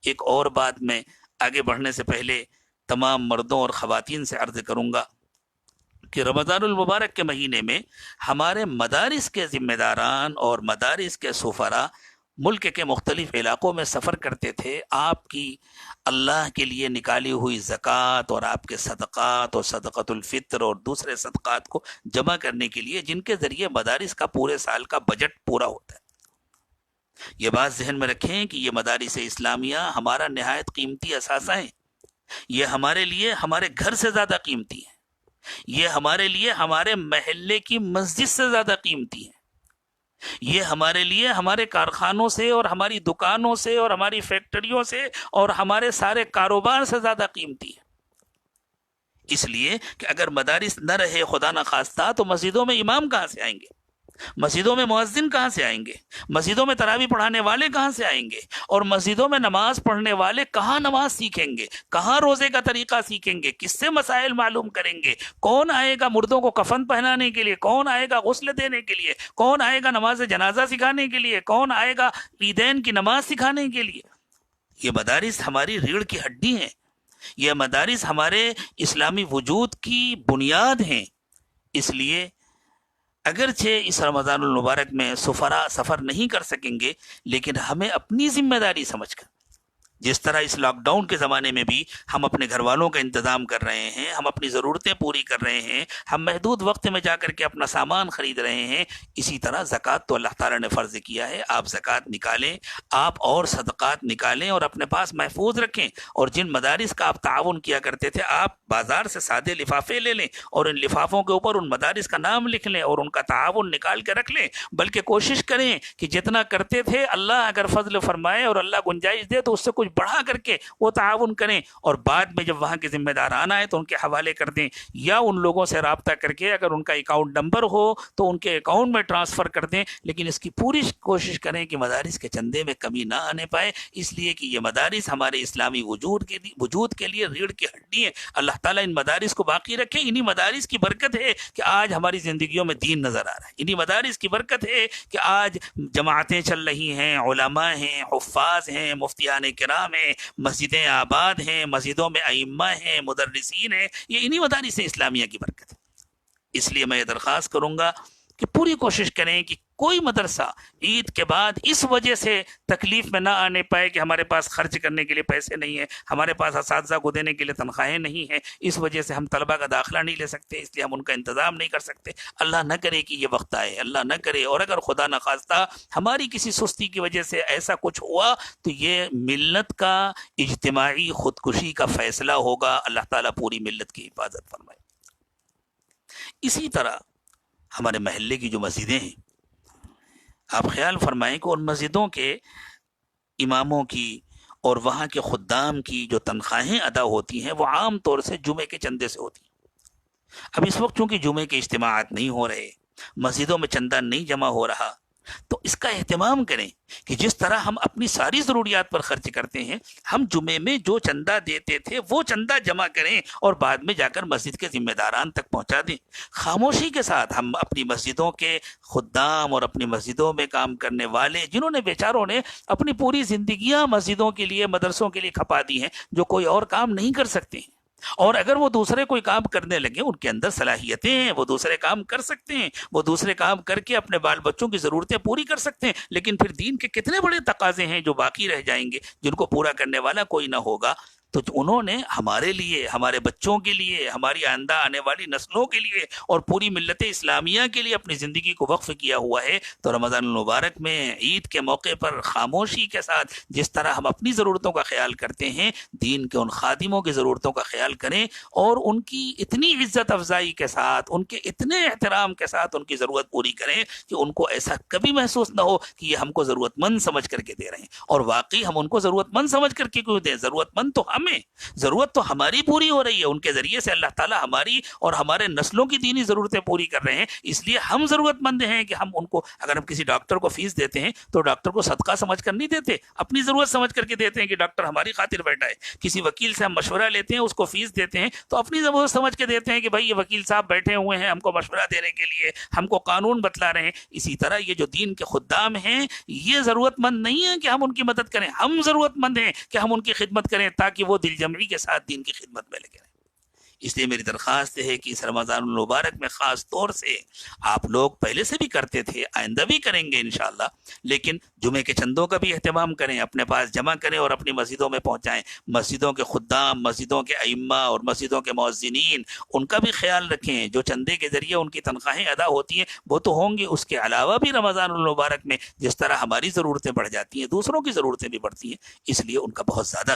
ایک اور بات میں آگے بڑھنے سے پہلے تمام مردوں اور خواتین سے عرض کروں گا کہ رمضان المبارک کے مہینے میں ہمارے مدارس کے ذمہ داران اور مدارس کے سفراء ملک کے مختلف علاقوں میں سفر کرتے تھے آپ کی اللہ کے لیے نکالی ہوئی زکوٰۃ اور آپ کے صدقات اور صدقۃ الفطر اور دوسرے صدقات کو جمع کرنے کے لیے، جن کے ذریعے مدارس کا پورے سال کا بجٹ پورا ہوتا ہے۔ یہ بات ذہن میں رکھیں کہ یہ مدارس اسلامیہ ہمارا نہایت قیمتی اثاثہ ہیں، یہ ہمارے لیے ہمارے گھر سے زیادہ قیمتی ہیں، یہ ہمارے لیے ہمارے محلے کی مسجد سے زیادہ قیمتی ہیں، یہ ہمارے لیے ہمارے کارخانوں سے اور ہماری دکانوں سے اور ہماری فیکٹریوں سے اور ہمارے سارے کاروبار سے زیادہ قیمتی ہے۔ اس لیے کہ اگر مدارس نہ رہے خدا نہ خواستہ تو مسجدوں میں امام کہاں سے آئیں گے، مسجدوں میں مؤذن کہاں سے آئیں گے، مسجدوں میں تراویح پڑھانے والے کہاں سے آئیں گے، اور مسجدوں میں نماز پڑھنے والے کہاں نماز سیکھیں گے، کہاں روزے کا طریقہ سیکھیں گے، کس سے مسائل معلوم کریں گے، کون آئے گا مردوں کو کفن پہنانے کے لیے، کون آئے گا غسل دینے کے لیے، کون آئے گا نماز جنازہ سکھانے کے لیے، کون آئے گا عیدین کی نماز سکھانے کے لیے۔ یہ مدارس ہماری ریڑھ کی ہڈی ہیں، یہ مدارس ہمارے اسلامی وجود کی بنیاد ہیں۔ اس لیے اگرچہ اس رمضان المبارک میں سفراء سفر نہیں کر سکیں گے، لیکن ہمیں اپنی ذمہ داری سمجھ کر، جس طرح اس لاک ڈاؤن کے زمانے میں بھی ہم اپنے گھر والوں کا انتظام کر رہے ہیں، ہم اپنی ضرورتیں پوری کر رہے ہیں، ہم محدود وقت میں جا کر کے اپنا سامان خرید رہے ہیں، اسی طرح زکوٰۃ تو اللہ تعالیٰ نے فرض کیا ہے، آپ زکوٰۃ نکالیں، آپ اور صدقات نکالیں اور اپنے پاس محفوظ رکھیں۔ اور جن مدارس کا آپ تعاون کیا کرتے تھے، آپ بازار سے سادے لفافے لے لیں اور ان لفافوں کے اوپر ان مدارس کا نام لکھ لیں اور ان کا تعاون نکال کے رکھ لیں، بلکہ کوشش کریں کہ جتنا کرتے تھے اللہ اگر فضل فرمائے اور اللہ گنجائش دے تو اس سے کچھ بڑھا کر کے وہ تعاون کریں، اور بعد میں جب وہاں کے ذمہ داران آئے تو ان کے حوالے کر دیں، یا ان لوگوں سے رابطہ کر کے اگر ان کا اکاؤنٹ نمبر ہو تو ان کے اکاؤنٹ میں ٹرانسفر کر دیں، لیکن اس کی پوری کوشش کریں کہ مدارس کے چندے میں کمی نہ آنے پائے، اس لیے کہ یہ مدارس ہمارے اسلامی وجود کے لیے ریڑھ کی ہڈی ہے۔ اللہ تعالیٰ ان مدارس کو باقی رکھے۔ انہی مدارس کی برکت ہے کہ آج ہماری زندگیوں میں دین نظر آ رہا ہے، انہی مدارس کی برکت ہے کہ آج جماعتیں چل رہی ہیں، علماء ہیں، حفاظ ہیں، مفتیان کرام ہیں، مسجدیں آباد ہیں، مسجدوں میں ائمہ ہیں، مدرسین ہیں، یہ انہی مدارس اسلامیہ کی برکت ہے۔ اس لیے میں یہ درخواست کروں گا کہ پوری کوشش کریں کہ کوئی مدرسہ عید کے بعد اس وجہ سے تکلیف میں نہ آنے پائے کہ ہمارے پاس خرچ کرنے کے لیے پیسے نہیں ہیں، ہمارے پاس اساتذہ کو دینے کے لیے تنخواہیں نہیں ہیں، اس وجہ سے ہم طلبہ کا داخلہ نہیں لے سکتے، اس لیے ہم ان کا انتظام نہیں کر سکتے۔ اللہ نہ کرے کہ یہ وقت آئے، اللہ نہ کرے، اور اگر خدا نہ خواستہ ہماری کسی سستی کی وجہ سے ایسا کچھ ہوا تو یہ ملت کا اجتماعی خودکشی کا فیصلہ ہوگا۔ اللہ تعالیٰ پوری ملت کی حفاظت فرمائے۔ اسی طرح ہمارے محلے کی جو مسجدیں ہیں، آپ خیال فرمائیں کہ ان مسجدوں کے اماموں کی اور وہاں کے خدام کی جو تنخواہیں ادا ہوتی ہیں وہ عام طور سے جمعے کے چندے سے ہوتی ہیں۔ اب اس وقت چونکہ جمعے کے اجتماعات نہیں ہو رہے، مسجدوں میں چندہ نہیں جمع ہو رہا، تو اس کا اہتمام کریں کہ جس طرح ہم اپنی ساری ضروریات پر خرچ کرتے ہیں، ہم جمعے میں جو چندہ دیتے تھے وہ چندہ جمع کریں اور بعد میں جا کر مسجد کے ذمہ داران تک پہنچا دیں۔ خاموشی کے ساتھ ہم اپنی مسجدوں کے خدام اور اپنی مسجدوں میں کام کرنے والے، جنہوں نے بیچاروں نے اپنی پوری زندگیاں مسجدوں کے لیے، مدرسوں کے لیے کھپا دی ہیں، جو کوئی اور کام نہیں کر سکتے ہیں، اور اگر وہ دوسرے کوئی کام کرنے لگے، ان کے اندر صلاحیتیں ہیں، وہ دوسرے کام کر سکتے ہیں، وہ دوسرے کام کر کے اپنے بال بچوں کی ضرورتیں پوری کر سکتے ہیں، لیکن پھر دین کے کتنے بڑے تقاضے ہیں جو باقی رہ جائیں گے، جن کو پورا کرنے والا کوئی نہ ہوگا۔ تو انہوں نے ہمارے لیے، ہمارے بچوں کے لیے، ہماری آئندہ آنے والی نسلوں کے لیے اور پوری ملت اسلامیہ کے لیے اپنی زندگی کو وقف کیا ہوا ہے۔ تو رمضان المبارک میں عید کے موقع پر خاموشی کے ساتھ جس طرح ہم اپنی ضرورتوں کا خیال کرتے ہیں، دین کے ان خادموں کی ضرورتوں کا خیال کریں اور ان کی اتنی عزت افزائی کے ساتھ، ان کے اتنے احترام کے ساتھ ان کی ضرورت پوری کریں کہ ان کو ایسا کبھی محسوس نہ ہو کہ یہ ہم کو ضرورت مند سمجھ کر کے دے رہے ہیں۔ اور واقعی ہم ان کو ضرورت مند سمجھ کر کے کیوں دیں؟ ضرورت مند تو ہم ہمیں، ضرورت تو ہماری پوری ہو رہی ہے، ان کے ذریعے سے اللہ تعالیٰ ہماری اور ہمارے نسلوں کی دینی ضرورتیں پوری کر رہے ہیں، اس لیے ہم ضرورت مند ہیں کہ ہم ان کو، اگر ہم کسی ڈاکٹر کو فیس دیتے ہیں تو ڈاکٹر کو صدقہ سمجھ کر نہیں دیتے، اپنی ضرورت سمجھ کر کے دیتے ہیں کہ ڈاکٹر ہماری خاطر بیٹھا ہے۔ کسی وکیل سے ہم مشورہ لیتے ہیں، اس کو فیس دیتے ہیں تو اپنی ضرورت سمجھ کے دیتے ہیں کہ بھائی یہ وکیل صاحب بیٹھے ہوئے ہیں ہم کو مشورہ دینے کے لیے، ہم کو قانون بتلا رہے ہیں۔ اسی طرح یہ جو دین کے خدام ہیں یہ ضرورت مند نہیں ہے کہ ہم ان کی مدد کریں، ہم ضرورت مند ہیں کہ ہم ان کی خدمت کریں تاکہ وہ دل جمعی کے ساتھ دین کی خدمت میں لگے رہیں۔ اس لیے میری درخواست ہے کہ اس رمضان المبارک میں خاص طور سے آپ لوگ پہلے سے بھی کرتے تھے، آئندہ بھی کریں گے انشاءاللہ، لیکن جمعے کے چندوں کا بھی اہتمام کریں، اپنے پاس جمع کریں اور اپنی مسجدوں میں پہنچائیں۔ مسجدوں کے خدام، مسجدوں کے ائمہ اور مسجدوں کے مؤذنین، ان کا بھی خیال رکھیں، جو چندے کے ذریعے ان کی تنخواہیں ادا ہوتی ہیں وہ تو ہوں گی، اس کے علاوہ بھی رمضان المبارک میں جس طرح ہماری ضرورتیں بڑھ جاتی ہیں دوسروں کی ضرورتیں بھی بڑھتی ہیں، اس لیے ان کا بہت زیادہ